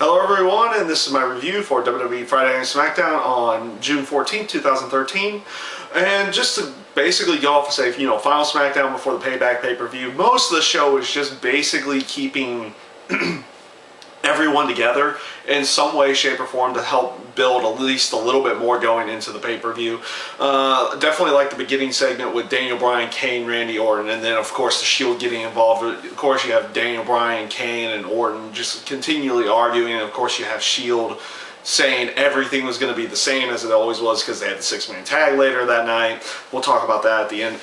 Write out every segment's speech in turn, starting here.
Hello everyone, and this is my review for WWE Friday Night Smackdown on June 14th, 2013. And just to basically go off and say, final Smackdown before the Payback pay-per-view, most of the show is just basically keeping everyone together in some way, shape, or form to help build at least a little bit more going into the pay-per-view. Definitely like the beginning segment with Daniel Bryan, Kane, Randy Orton, and then of course the Shield getting involved. Of course you have Daniel Bryan, Kane, and Orton just continually arguing, and of course you have Shield saying everything was going to be the same as it always was because they had the six-man tag later that night. We'll talk about that at the end.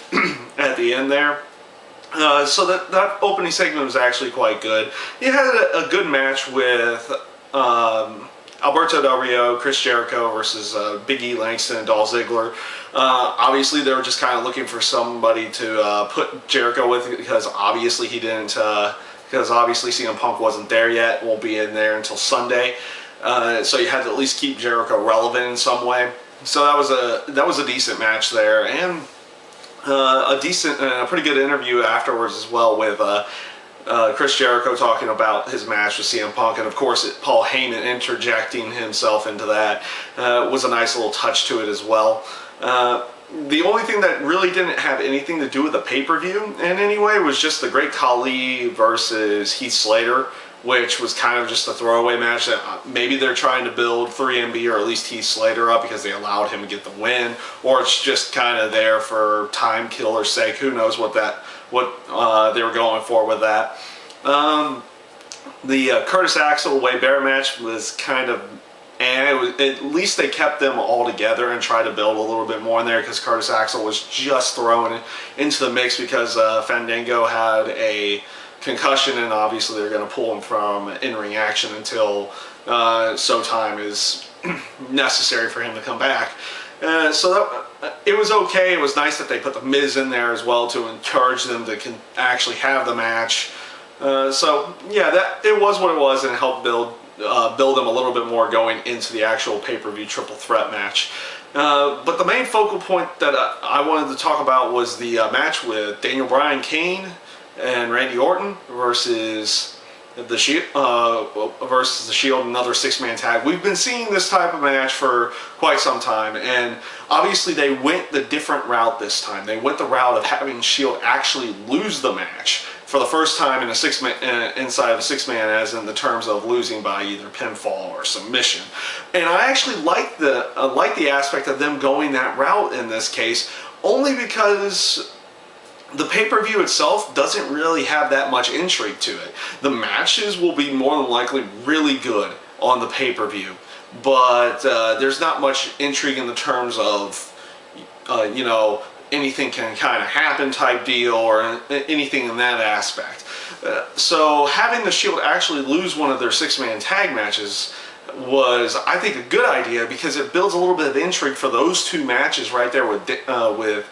At the end there. So that opening segment was actually quite good. You had a good match with Alberto Del Rio, Chris Jericho versus Big E, Langston, and Dolph Ziggler. Obviously, they were just kind of looking for somebody to put Jericho with because obviously he didn't. Because obviously CM Punk wasn't there yet. Won't be in there until Sunday. So you had to at least keep Jericho relevant in some way. So that was a decent match there, and a pretty good interview afterwards as well with Chris Jericho talking about his match with CM Punk, and of course Paul Heyman interjecting himself into that was a nice little touch to it as well. The only thing that really didn't have anything to do with the pay-per-view in any way was just the Great Khali versus Heath Slater, which was kind of just a throwaway match that maybe they're trying to build 3MB or at least Heath Slater up because they allowed him to get the win, or it's just kind of there for time killer's sake. Who knows what they were going for with that. The Curtis Axel Wade Barrett match was kind of, and at least they kept them all together and tried to build a little bit more in there because Curtis Axel was just thrown into the mix because Fandango had a concussion, and obviously they're going to pull him from in-ring action until Showtime is necessary for him to come back. So it was okay. It was nice that they put the Miz in there as well to encourage them to actually have the match. So yeah, it was what it was, and it helped build them a little bit more going into the actual pay-per-view triple threat match. But the main focal point that I wanted to talk about was the match with Daniel Bryan, Kane, and Randy Orton versus the Shield, another six-man tag. We've been seeing this type of match for quite some time, and obviously they went the different route this time. They went the route of having Shield actually lose the match for the first time in a inside of a six-man, as in the terms of losing by either pinfall or submission. And I actually like the aspect of them going that route in this case, only because the pay-per-view itself doesn't really have that much intrigue to it. The matches will be more than likely really good on the pay-per-view, but there's not much intrigue in the terms of, anything can kind of happen type deal or anything in that aspect. So having the Shield actually lose one of their six-man tag matches was, I think, a good idea because it builds a little bit of intrigue for those two matches right there with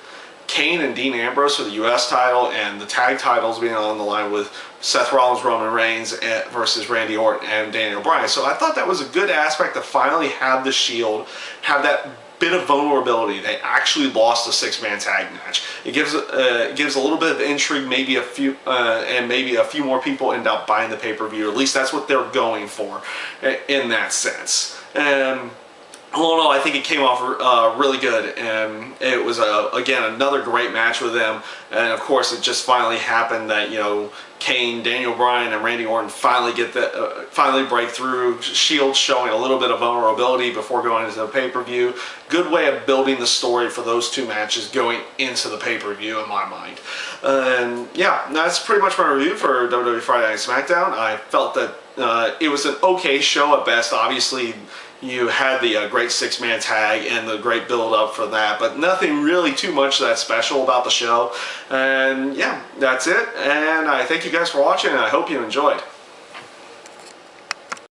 Kane and Dean Ambrose for the U.S. title, and the tag titles being on the line with Seth Rollins, Roman Reigns versus Randy Orton and Daniel Bryan. So I thought that was a good aspect to finally have the Shield have that bit of vulnerability. They actually lost a six-man tag match. It gives a little bit of intrigue, maybe a few more people end up buying the pay-per-view. At least that's what they're going for in that sense. And all in all, I think it came off really good, and it was again another great match with them. And of course, it just finally happened that Kane, Daniel Bryan, and Randy Orton finally break through. Shield showing a little bit of vulnerability before going into the pay-per-view. Good way of building the story for those two matches going into the pay-per-view in my mind. And yeah, that's pretty much my review for WWE Friday Night Smackdown. I felt that it was an okay show at best. Obviously, you had the great six-man tag and the great build-up for that, but nothing really too much that special about the show. And yeah, that's it. And I thank you guys for watching, and I hope you enjoyed.